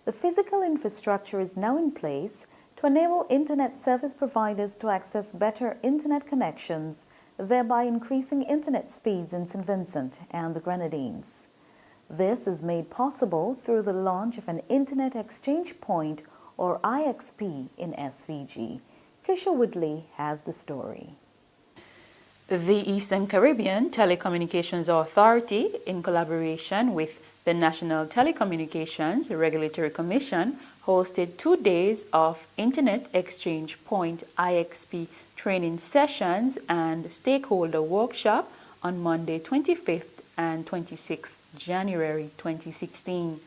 The physical infrastructure is now in place to enable internet service providers to access better internet connections, thereby increasing internet speeds in St. Vincent and the Grenadines. This is made possible through the launch of an Internet Exchange Point, or IXP, in SVG. Kisha Woodley has the story. The Eastern Caribbean Telecommunications Authority, in collaboration with the National Telecommunications Regulatory Commission, hosted 2 days of Internet Exchange Point (IXP) training sessions and stakeholder workshop on Monday 25th and 26th January 2016.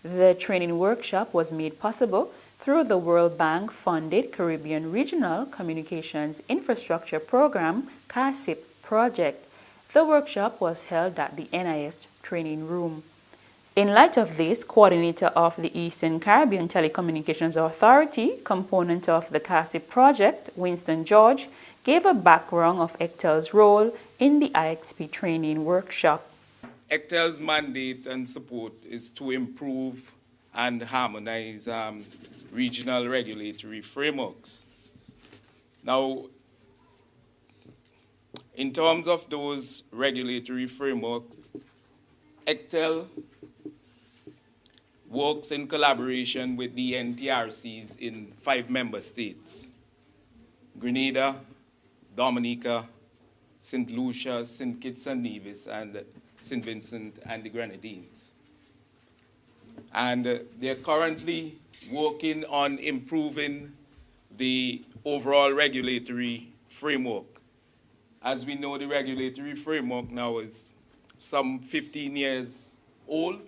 The training workshop was made possible through the World Bank-funded Caribbean Regional Communications Infrastructure Program (CARSIP) project. The workshop was held at the NIS training room. In light of this, coordinator of the Eastern Caribbean Telecommunications Authority, component of the CARSIP project, Winston George, gave a background of ECTEL's role in the IXP training workshop. ECTEL's mandate and support is to improve and harmonize regional regulatory frameworks. Now, in terms of those regulatory frameworks, ECTEL works in collaboration with the NTRCs in 5 member states: Grenada, Dominica, St. Lucia, St. Kitts and Nevis, and St. Vincent and the Grenadines. And they're currently working on improving the overall regulatory framework. As we know, the regulatory framework now is some 15 years old,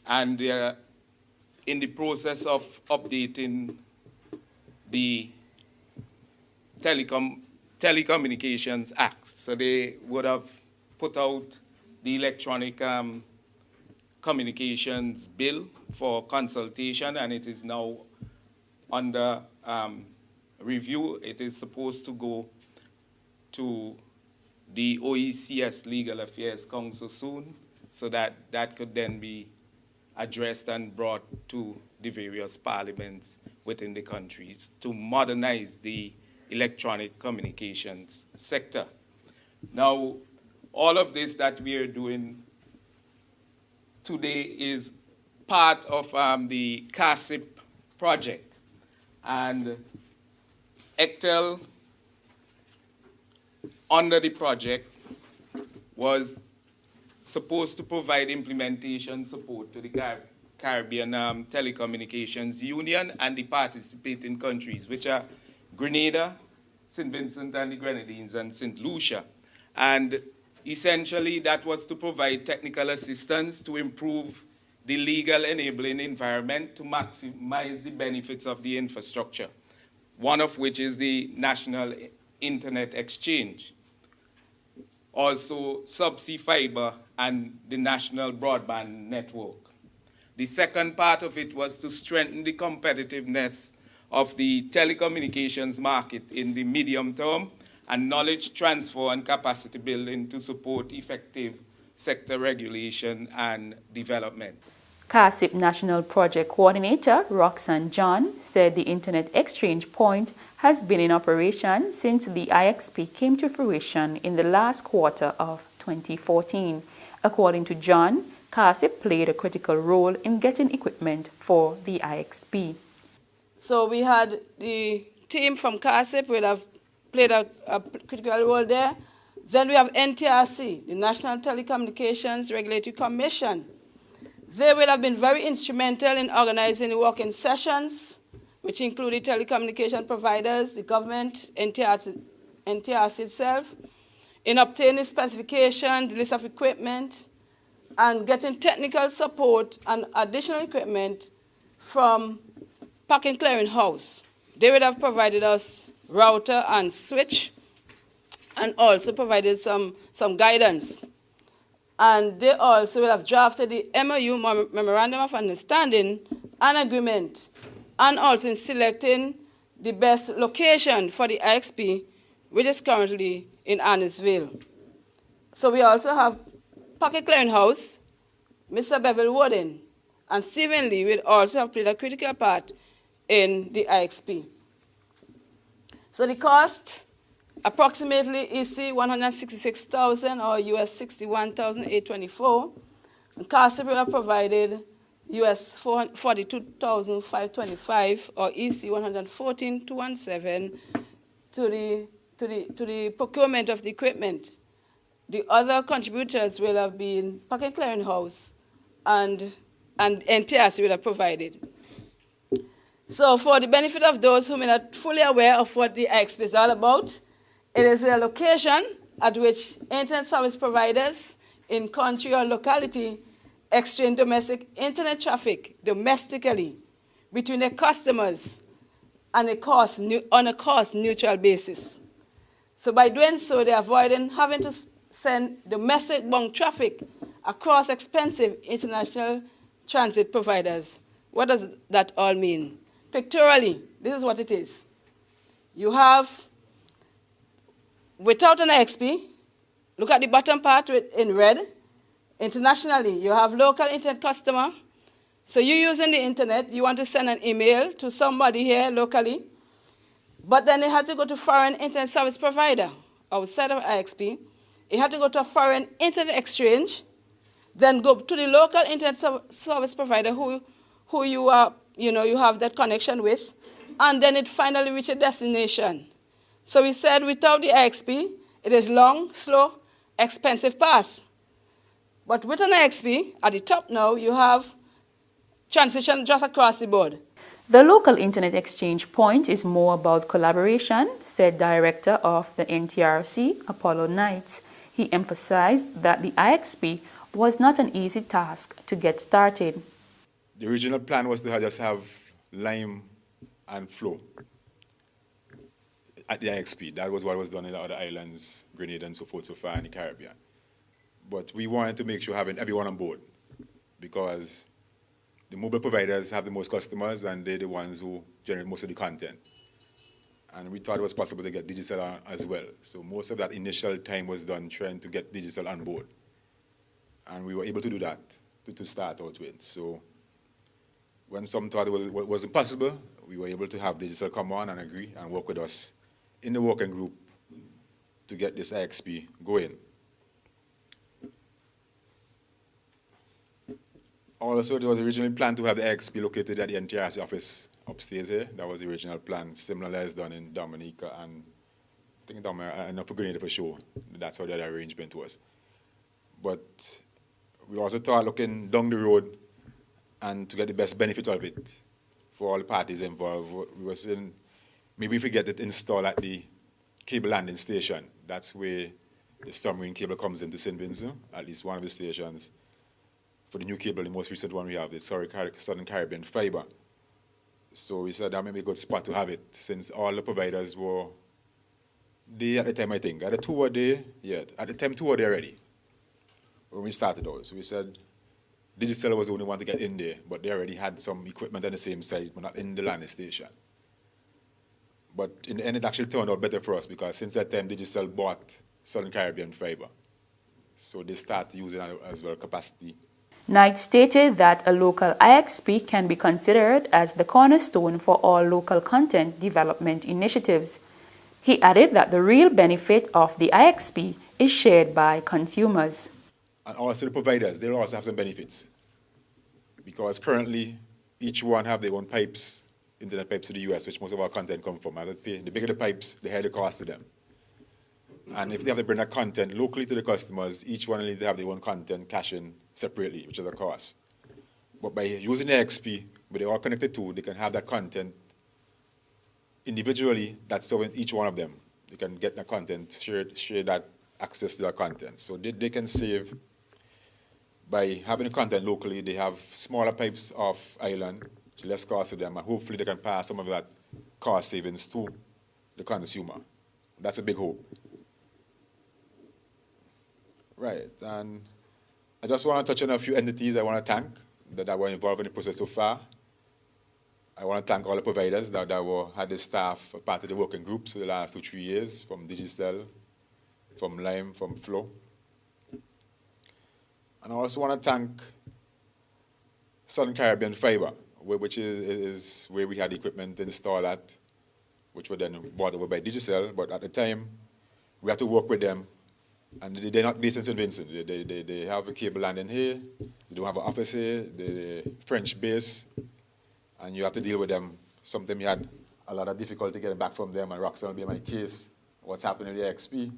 and they're in the process of updating the Telecommunications Act. So they would have put out the Electronic Communications Bill for consultation, and it is now under review. It is supposed to go to the OECS Legal Affairs Council soon, so that that could then be addressed and brought to the various parliaments within the countries to modernize the electronic communications sector. Now, all of this that we are doing today is part of the CARSIP project. And ECTEL, under the project, was supposed to provide implementation support to the Caribbean Telecommunications Union and the participating countries, which are Grenada, St. Vincent and the Grenadines, and St. Lucia. And essentially, that was to provide technical assistance to improve the legal enabling environment to maximize the benefits of the infrastructure, one of which is the National Internet Exchange, also subsea fiber and the National Broadband Network. The second part of it was to strengthen the competitiveness of the telecommunications market in the medium term and knowledge transfer and capacity building to support effective sector regulation and development. CARSIP National Project Coordinator Roxanne John said the Internet Exchange Point has been in operation since the IXP came to fruition in the last quarter of 2014. According to John, CARSIP played a critical role in getting equipment for the IXP. So we had the team from CARSIP will have played a critical role there. Then we have NTRC, the National Telecommunications Regulatory Commission. They will have been very instrumental in organizing the working sessions, which included telecommunication providers, the government, NTRC itself, in obtaining specifications, the list of equipment, and getting technical support and additional equipment from Packet Clearing House. They would have provided us router and switch, and also provided some guidance. And they also will have drafted the MOU, Memorandum of Understanding, and agreement, and also in selecting the best location for the IXP, which is currently in Annisville. So we also have Packet Clearing House, Mr. Bevel Woden, and seemingly will also have played a critical part in the IXP. So the cost, approximately EC 166,000 or US 61,824, and CASIP will have provided US 42,525 or EC 114,217 to the procurement of the equipment. The other contributors will have been Packet Clearinghouse and NTRC will have provided. So for the benefit of those who may not fully aware of what the IXP is all about, it is a location at which internet service providers in country or locality exchange domestic internet traffic domestically between their customers and on a cost-neutral basis. So by doing so, they're avoiding having to send domestic bound traffic across expensive international transit providers. What does that all mean? Pictorially, this is what it is. You have, without an IXP, look at the bottom part in red. Internationally, you have local internet customer. So you're using the internet, you want to send an email to somebody here locally, but then they had to go to foreign internet service provider outside of IXP. You had to go to a foreign internet exchange, then go to the local internet service provider who you are, you have that connection with, and then it finally reaches a destination. So we said without the IXP, it is long, slow, expensive path. But with an IXP, at the top now, you have transition just across the board. The local internet exchange point is more about collaboration, said Director of the NTRC, Apollo Knights. He emphasized that the IXP was not an easy task to get started. The original plan was to just have Lime and Flow at the IXP. That was what was done in the other islands, Grenadines and so forth, so far in the Caribbean. But we wanted to make sure having everyone on board because the mobile providers have the most customers and they're the ones who generate most of the content. And we thought it was possible to get digital as well. So most of that initial time was done trying to get digital on board. And we were able to do that to start out with. So when some thought it wasn't possible, we were able to have digital come on and agree and work with us in the working group to get this IXP going. Also, there was originally planned to have the IXP located at the NTRC office upstairs here. That was the original plan, similar as done in Dominica and I think not for Grenada for sure. That's how that arrangement was. But we also thought looking down the road and to get the best benefit of it for all the parties involved, we were saying maybe if we get it installed at the cable landing station, that's where the submarine cable comes into St. Vincent, at least one of the stations. For the new cable, the most recent one we have, the Southern Caribbean Fiber. So we said that may be a good spot to have it, since all the providers were there at the time, I think. At the 2 were there, yeah, at the time 2 were there already, when we started out. So we said Digicel was the only one to get in there, but they already had some equipment on the same site, but not in the landing station. But in the end, it actually turned out better for us, because since that time, Digicel bought Southern Caribbean Fiber. So they started using as well capacity. Knight stated that a local IXP can be considered as the cornerstone for all local content development initiatives. He added that the real benefit of the IXP is shared by consumers. And also the providers, they'll also have some benefits. Because currently, each one have their own pipes, internet pipes to the US, which most of our content come from. And the bigger the pipes, the higher the cost to them. And if they have to bring that content locally to the customers, each one will need to have their own content caching separately, which is a cost. But by using the IXP, where they're all connected to, they can have that content individually that's serving each one of them. They can get the content, share that access to that content. So they can save, by having the content locally, they have smaller pipes off island, which is less cost to them, and hopefully they can pass some of that cost savings to the consumer. That's a big hope. Right, and I just want to touch on a few entities I want to thank that were involved in the process so far. I want to thank all the providers that had the staff part of the working groups for the last 2-3 years, from Digicel, from Lime, from Flow. And I also want to thank Southern Caribbean Fiber, which is where we had equipment installed at, which were then bought over by Digicel, but at the time, we had to work with them, and they're not based in St. Vincent. They have a cable landing here, they don't have an office here, they're French base, and you have to deal with them. Sometimes you had a lot of difficulty getting back from them, and Roxanne will be in my case, what's happening in the IXP.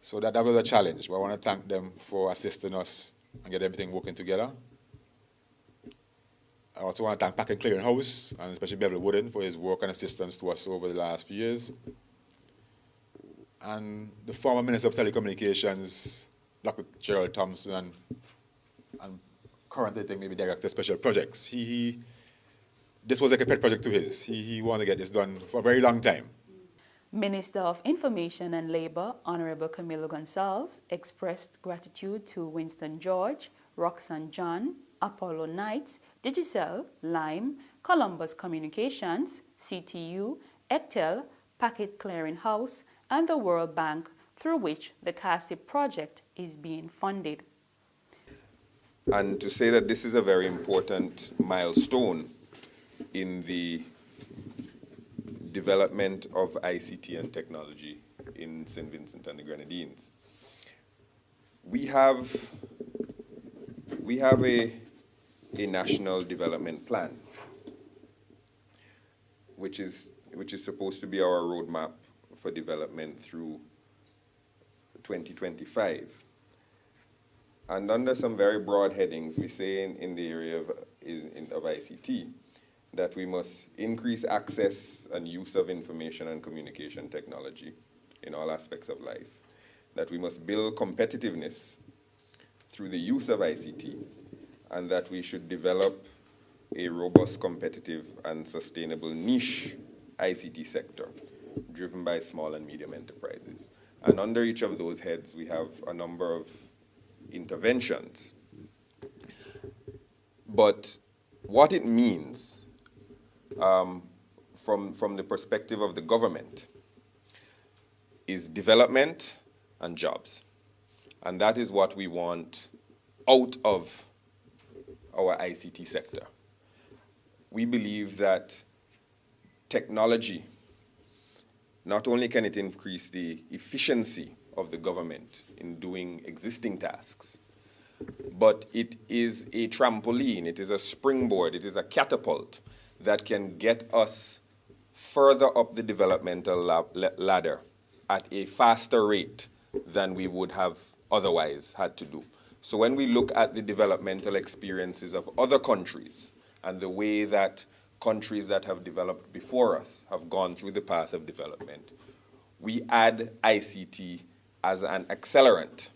So that was a challenge, but I want to thank them for assisting us and get everything working together. I also want to thank Pack and Clearing House, and especially Beverly Wooden, for his work and assistance to us over the last few years. And the former Minister of Telecommunications, Dr. Gerald Thompson, and currently I think maybe Director of Special Projects. This was like a pet project to his. He wanted to get this done for a very long time. Minister of Information and Labor, Honorable Camilo Gonsalves, expressed gratitude to Winston George, Roxanne John, Apollo Knights, Digicel, Lime, Columbus Communications, CTU, Ectel, Packet Clearing House, and the World Bank, through which the CASIP project is being funded. And to say that this is a very important milestone in the development of ICT and technology in St. Vincent and the Grenadines. We have a national development plan, which is supposed to be our roadmap for development through 2025. And under some very broad headings, we say in the area of ICT that we must increase access and use of information and communication technology in all aspects of life, that we must build competitiveness through the use of ICT, and that we should develop a robust, competitive, and sustainable niche ICT sector driven by small and medium enterprises. And under each of those heads, we have a number of interventions. But what it means from the perspective of the government is development and jobs. And that is what we want out of our ICT sector. We believe that technology, not only can it increase the efficiency of the government in doing existing tasks, but it is a trampoline, it is a springboard, it is a catapult that can get us further up the developmental ladder at a faster rate than we would have otherwise had to do. So when we look at the developmental experiences of other countries and the way that countries that have developed before us have gone through the path of development, we add ICT as an accelerant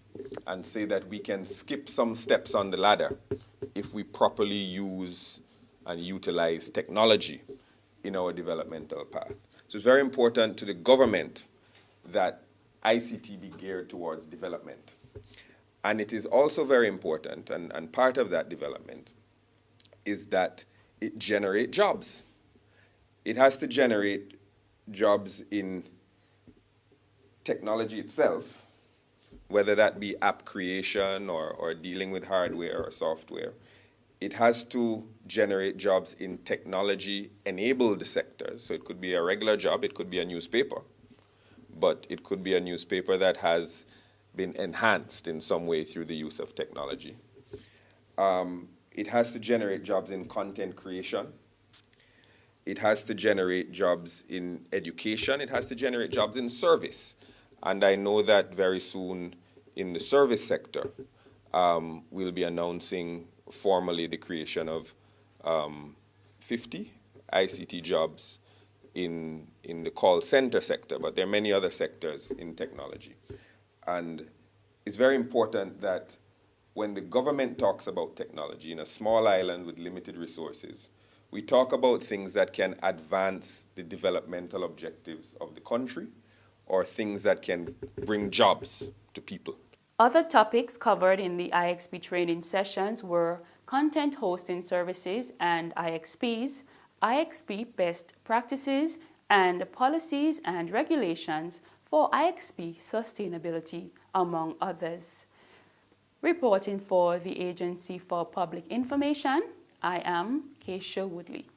and say that we can skip some steps on the ladder if we properly use and utilize technology in our developmental path. So it's very important to the government that ICT be geared towards development. And it is also very important, and part of that development is that it generate jobs. It has to generate jobs in technology itself, whether that be app creation or dealing with hardware or software. It has to generate jobs in technology-enabled sectors. So it could be a regular job, it could be a newspaper, but it could be a newspaper that has been enhanced in some way through the use of technology. It has to generate jobs in content creation. It has to generate jobs in education. It has to generate jobs in service. And I know that very soon in the service sector, we'll be announcing formally the creation of 50 ICT jobs in the call center sector, but there are many other sectors in technology. And it's very important that when the government talks about technology in a small island with limited resources, we talk about things that can advance the developmental objectives of the country or things that can bring jobs to people. Other topics covered in the IXP training sessions were content hosting services and IXPs, IXP best practices, and policies and regulations for IXP sustainability, among others. Reporting for the Agency for Public Information, I am Keisha Woodley.